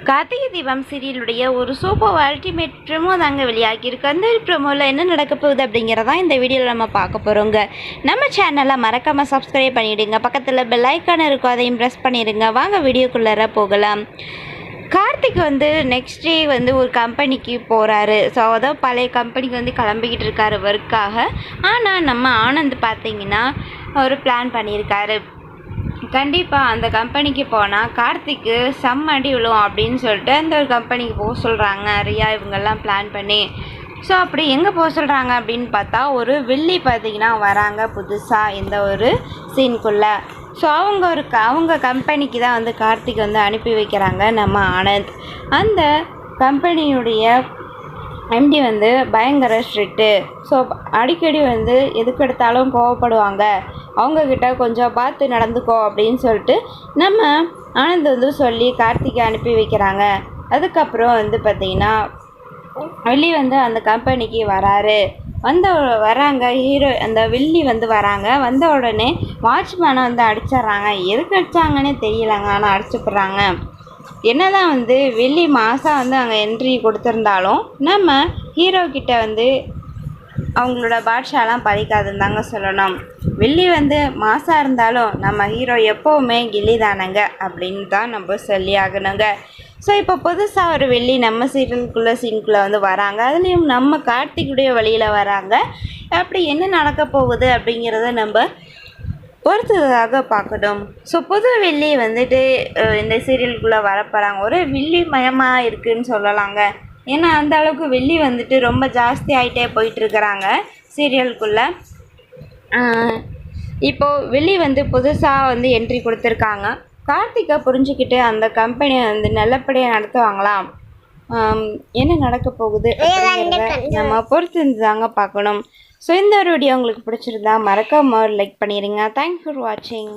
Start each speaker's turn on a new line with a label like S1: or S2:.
S1: கார்த்திகை தீபம் சீரியலுடைய ஒரு super ultimate promo தாங்க வெளியாகியிருக்கு. அந்த ப்ரமோவில் என்ன நடக்க போகுது அப்படிங்கிறதான் இந்த வீடியோவில் நம்ம பார்க்க போகிறோங்க. நம்ம சேனலை மறக்காமல் சப்ஸ்கிரைப் பண்ணிவிடுங்க. பக்கத்தில் பெல் ஐக்கான் இருக்கும், அதையும் ப்ரெஸ் பண்ணிடுங்க. வாங்க வீடியோக்குள்ளார போகலாம். கார்த்திக் நெக்ஸ்ட் டே ஒரு கம்பெனிக்கு போகிறாரு. ஸோ அதாவது பழைய கம்பெனிக்கு கிளம்பிக்கிட்டு இருக்காரு ஒர்க்காக. ஆனால் நம்ம ஆனந்த் பார்த்திங்கன்னா ஒரு பிளான் பண்ணியிருக்காரு. கண்டிப்பாக அந்த கம்பெனிக்கு போனால் கார்த்திக்கு அடி விழும் அப்படின்னு சொல்லிட்டு அந்த ஒரு கம்பெனிக்கு போக சொல்கிறாங்க ரியா இவங்கெல்லாம் பிளான் பண்ணி. ஸோ அப்படி எங்கே போக சொல்கிறாங்க அப்படின்னு பார்த்தா ஒரு வெள்ளி பார்த்திங்கன்னா வராங்க புதுசாக இந்த ஒரு சீனுக்குள்ளே. ஸோ அவங்க கம்பெனிக்கு தான் கார்த்திக் அனுப்பி வைக்கிறாங்க நம்ம ஆனந்த். அந்த கம்பெனியுடைய எம்டி பயங்கர ஸ்ட்ரிக்ட்டு. ஸோ அடிக்கடி எதுக்கு எடுத்தாலும் கோவப்படுவாங்க. அவங்கக்கிட்ட கொஞ்சம் பார்த்து நடந்துக்கோ அப்படின்னு சொல்லிட்டு நம்ம ஆனந்த் சொல்லி கார்த்திகை அனுப்பி வைக்கிறாங்க. அதுக்கப்புறம் பார்த்திங்கன்னா வெள்ளி அந்த கம்பெனிக்கு வராரு. வராங்க ஹீரோ அந்த வெள்ளி வராங்க. வந்த உடனே வாட்ச்மேனை அடிச்சிட்றாங்க. எதுக்கு அடித்தாங்கன்னே தெரியலங்க, ஆனால் அடிச்சுப்படுறாங்க. என்னதான் வெள்ளி மாதம் அங்கே என்ட்ரி கொடுத்துருந்தாலும் நம்ம ஹீரோ கிட்ட அவங்களோட பாட்ஷாலாம் பறிக்காதுன்னு தாங்க சொல்லணும். வெள்ளி மாசாக இருந்தாலும் நம்ம ஹீரோ எப்போவுமே கில்லி தானங்க அப்படின்னு தான் நம்ம சொல்லி ஆகணுங்க. ஸோ இப்போ புதுசாக ஒரு வெள்ளி நம்ம சீனுக்குள்ளே வராங்க. அதுலேயும் நம்ம கார்த்திக்குடைய வழியில் வராங்க. அப்படி என்ன நடக்க போகுது அப்படிங்கிறத நம்ம பொறுத்ததாக பார்க்கணும். ஸோ புது வெள்ளி இந்த சீரியலுக்குள்ளே வரப்போகிறாங்க. ஒரு வெள்ளி மயமாக இருக்குதுன்னு சொல்லலாங்க. ஏன்னா அந்த அளவுக்கு வெள்ளி ரொம்ப ஜாஸ்தி ஆகிட்டே போயிட்டுருக்குறாங்க சீரியலுக்குள்ளே. இப்போது வெள்ளி புதுசாக என்ட்ரி கொடுத்துருக்காங்க. கார்த்திகை புரிஞ்சுக்கிட்டு அந்த கம்பெனியை நல்லபடியாக நடத்துவாங்களாம். என்ன நடக்க போகுது அப்படிங்கிறத நம்ம பொறுத்து தாங்க பார்க்கணும். ஸோ இந்த ஒரு வீடியோ உங்களுக்கு பிடிச்சிருந்தா மறக்காம லைக் பண்ணிடுங்க. தேங்க்ஸ் ஃபார் வாட்சிங்.